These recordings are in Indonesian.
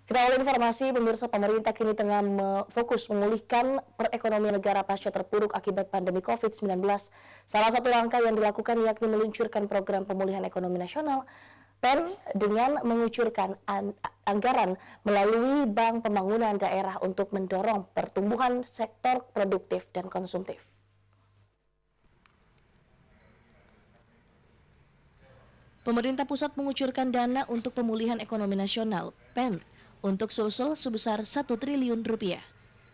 Kita awali informasi, pemirsa, pemerintah kini tengah fokus memulihkan perekonomian negara pasca terpuruk akibat pandemi COVID-19. Salah satu langkah yang dilakukan yakni meluncurkan program pemulihan ekonomi nasional PEN dengan mengucurkan anggaran melalui Bank Pembangunan Daerah untuk mendorong pertumbuhan sektor produktif dan konsumtif. Pemerintah pusat mengucurkan dana untuk pemulihan ekonomi nasional PEN untuk Sulsel sebesar 1 triliun rupiah.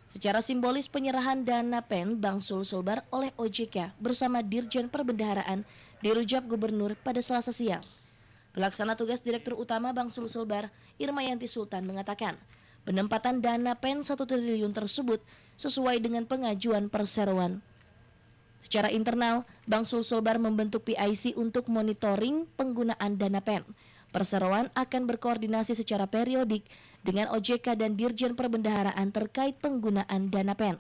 Secara simbolis penyerahan dana PEN Bank Sulselbar oleh OJK bersama Dirjen Perbendaharaan dirujak Gubernur pada Selasa siang. Pelaksana tugas Direktur Utama Bank Sulselbar Irmayanti Sultan mengatakan, penempatan dana PEN 1 triliun tersebut sesuai dengan pengajuan perseroan. Secara internal, Bank Sulselbar membentuk PIC untuk monitoring penggunaan dana PEN. Perseroan akan berkoordinasi secara periodik dengan OJK dan Dirjen Perbendaharaan terkait penggunaan dana PEN.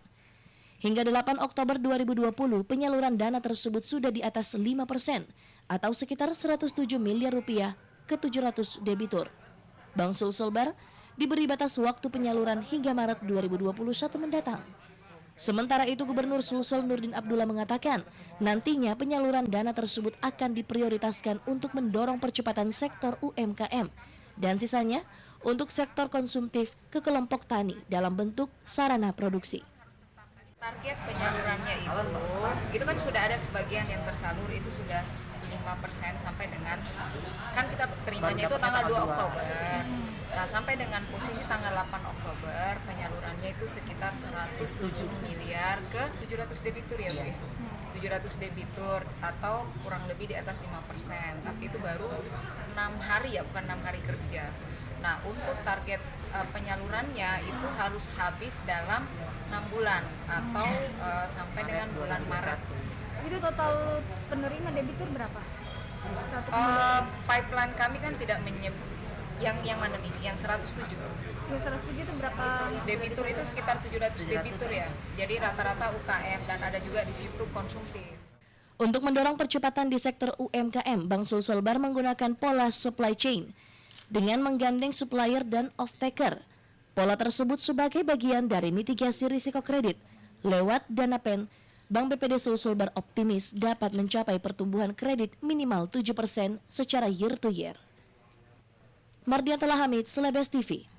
Hingga 8 Oktober 2020, penyaluran dana tersebut sudah di atas 5% atau sekitar 107 miliar rupiah ke 700 debitur. Bank Sulselbar diberi batas waktu penyaluran hingga Maret 2021 mendatang. Sementara itu, Gubernur Sulsel Nurdin Abdullah mengatakan, nantinya penyaluran dana tersebut akan diprioritaskan untuk mendorong percepatan sektor UMKM dan sisanya untuk sektor konsumtif ke kelompok tani dalam bentuk sarana produksi. Target penyalurannya itu kan sudah ada sebagian yang tersalur, itu sudah 5% sampai dengan, kan kita terimanya itu tanggal 2 Oktober. Nah, sampai dengan posisi tanggal 8 Oktober penyalurannya itu sekitar 107 miliar ke 700 debitur ya Bu. 700 debitur atau kurang lebih di atas 5%, tapi itu baru 6 hari ya, bukan 6 hari kerja. Nah, untuk target penyalurannya itu harus habis dalam 6 bulan atau sampai dengan bulan Maret. Itu total penerima debitur berapa? Pipeline kami kan tidak menyebut yang mana nih? Yang 107. Yang 107 itu berapa? Debitur itu sekitar 700 debitur ya. Jadi rata-rata UKM dan ada juga di situ konsumtif. Untuk mendorong percepatan di sektor UMKM, Bank Sulselbar menggunakan pola supply chain dengan menggandeng supplier dan off-taker. Pola tersebut sebagai bagian dari mitigasi risiko kredit. Lewat dana PEN, Bank BPD Sulselbar optimis dapat mencapai pertumbuhan kredit minimal 7% secara year to year. Mardiantala Hamid, Celebes TV.